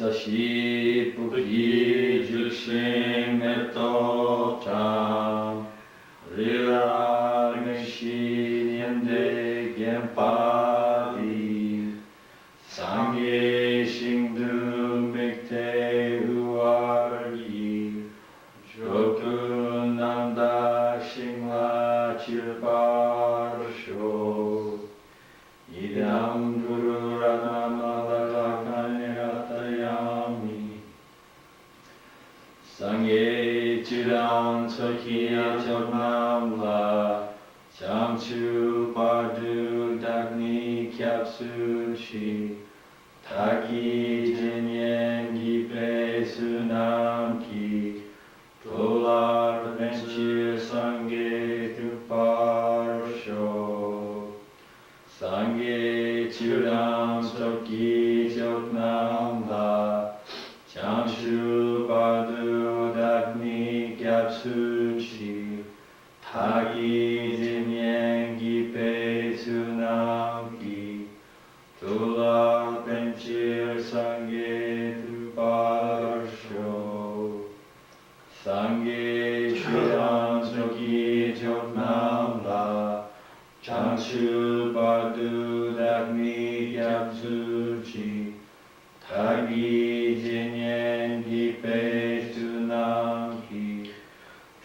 Tashi Puki Jukshin Meto Cham Rira Nishi Nyende Genpadi Sangye Shingdu Mikte Uargi Jokun Nanda Shingla Chirparsho Idam Guru Radhamadakanyatayami Sangye Chidam Sakya Choknamla Chamchu Bardu Dagni Kyapsuchi Taki Jinyen Gipe Sunamki Tolar Benchir Sangye Tuparsho Sangye Chudam Soki Joknamla Chamshu Badu Dagni Gyapsuchi Tagi Jinyen Gipe Tsunamki Tular Benchir Sangye Tuparsho Sangye Chudam Soki Joknamla Chamshu Badu Dagni Gyapsuchi Tagi Jinyen Gipe Tsunamki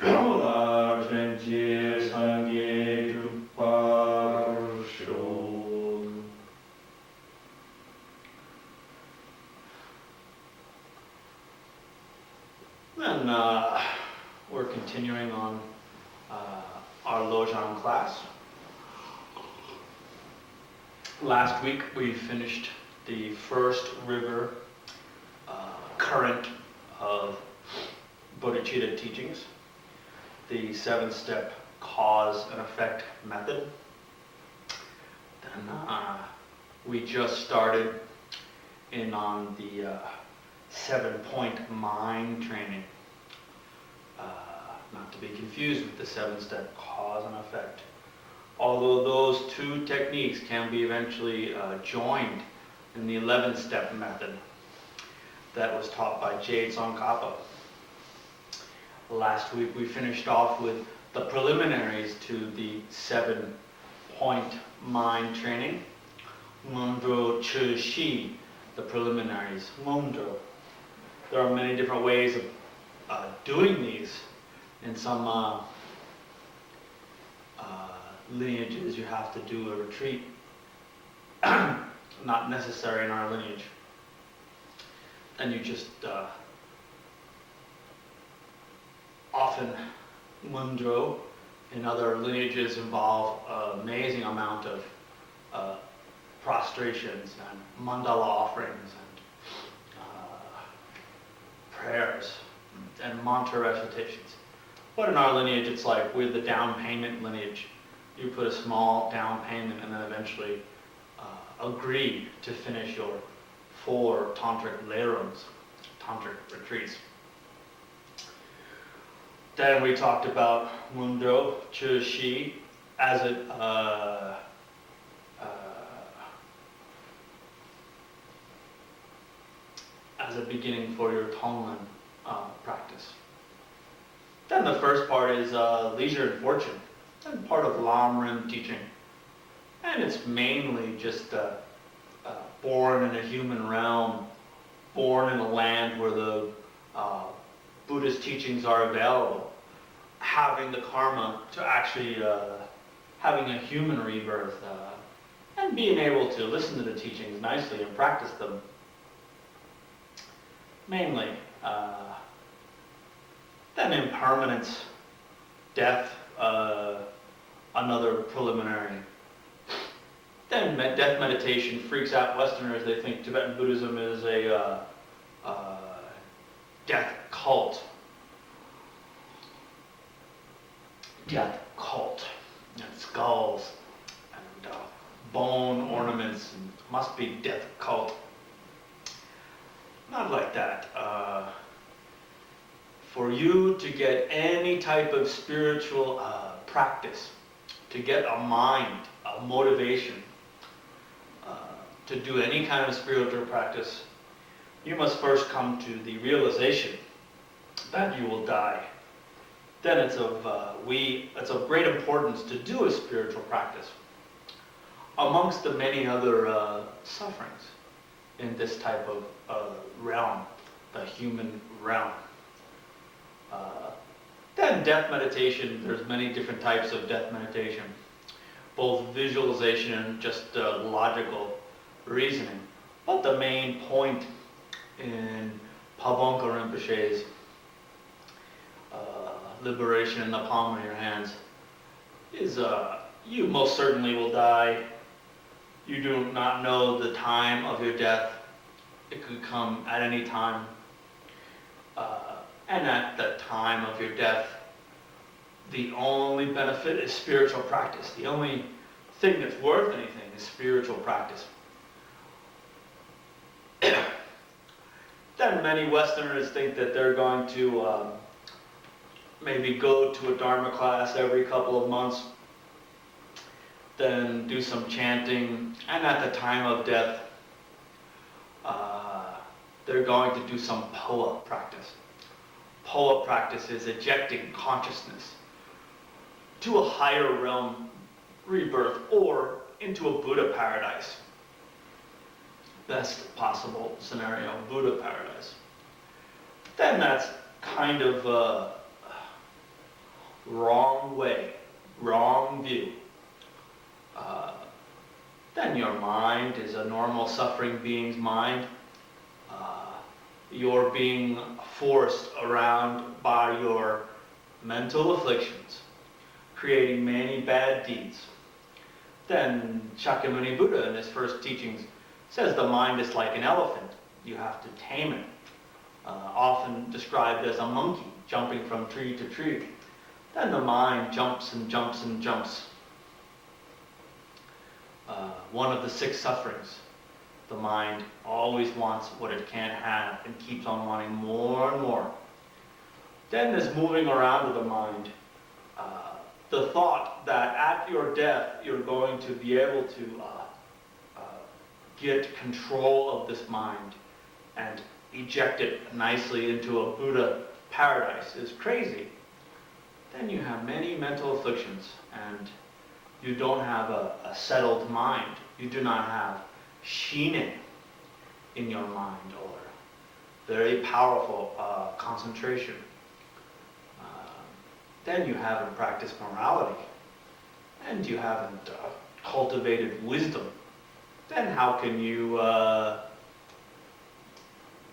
Tolar Benchir Sangye Tuparsho. Then we're continuing on our Lojong class. Last week we finished the first river current of Bodhichitta teachings, the 7-step cause and effect method. Then we just started in on the 7-point mind training, not to be confused with the 7-step cause and effect. Although those two techniques can be eventually joined in the 11-step method that was taught by Jade Tsongkhapa. Last week we finished off with the preliminaries to the 7-point mind training. Mundro Chi, the preliminaries. Mundro. There are many different ways of doing these. In some lineages you have to do a retreat. Not necessary in our lineage. And you just often mundro in other lineages involve an amazing amount of prostrations and mandala offerings and prayers and mantra recitations. But in our lineage it's like with the down payment lineage. You put a small down payment and then eventually agree to finish your 4 tantric lerums, tantric retreats. Then we talked about Mundro Chushi as a beginning for your Tonglen practice. Then the first part is leisure and fortune, and part of Lamrim teaching. And it's mainly just born in a human realm, born in a land where the Buddhist teachings are available, having the karma to actually having a human rebirth, and being able to listen to the teachings nicely and practice them. Mainly. Then impermanence, death, another preliminary. Then death meditation freaks out Westerners. They think Tibetan Buddhism is a death cult. Death cult. And skulls and bone ornaments. And must be death cult. Not like that. For you to get any type of spiritual practice, to get a mind, a motivation, to do any kind of spiritual practice, you must first come to the realization that you will die. Then it's of great importance to do a spiritual practice. Amongst the many other sufferings in this type of realm, the human realm. Then death meditation, there's many different types of death meditation, both visualization and just logical reasoning. But the main point in Pabonka Rinpoche's liberation in the palm of your hands is you most certainly will die. You do not know the time of your death. It could come at any time. And at the time of your death, the only benefit is spiritual practice. The only thing that's worth anything is spiritual practice. Then many Westerners think that they're going to maybe go to a Dharma class every couple of months, then do some chanting, and at the time of death, they're going to do some POA practice. POA practice is ejecting consciousness to a higher realm rebirth or into a Buddha paradise. Best possible scenario, Buddha paradise. Then that's kind of a wrong way, wrong view. Then your mind is a normal suffering being's mind. You're being forced around by your mental afflictions, creating many bad deeds. Then Shakyamuni Buddha in his first teachings says the mind is like an elephant. You have to tame it. Often described as a monkey jumping from tree to tree. Then the mind jumps and jumps and jumps. One of the 6 sufferings. The mind always wants what it can't have and keeps on wanting more and more. Then this moving around of the mind, the thought that at your death you're going to be able to get control of this mind and eject it nicely into a Buddha paradise is crazy. Then you have many mental afflictions and you don't have a settled mind. You do not have shinen in your mind or very powerful concentration. Then you haven't practiced morality and you haven't cultivated wisdom. Then how can you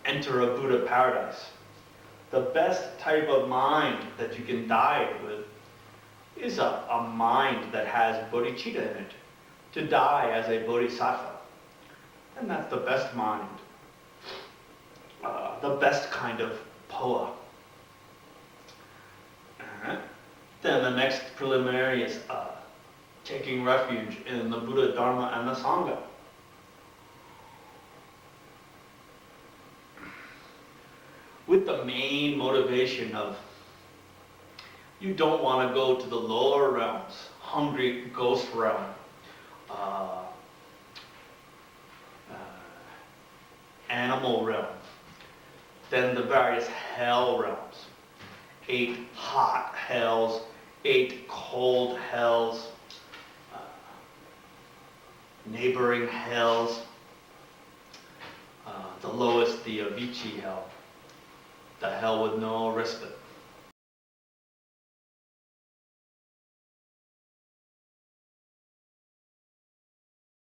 enter a Buddha paradise? The best type of mind that you can die with is a mind that has bodhicitta in it, to die as a bodhisattva. And that's the best mind, the best kind of POA. Then the next preliminary is taking refuge in the Buddha, Dharma, and the Sangha. With the main motivation of you don't want to go to the lower realms, hungry ghost realm, animal realm, then the various hell realms, 8 hot hells, 8 cold hells, neighboring hells, the lowest, the Avicii hell, the hell with no respite.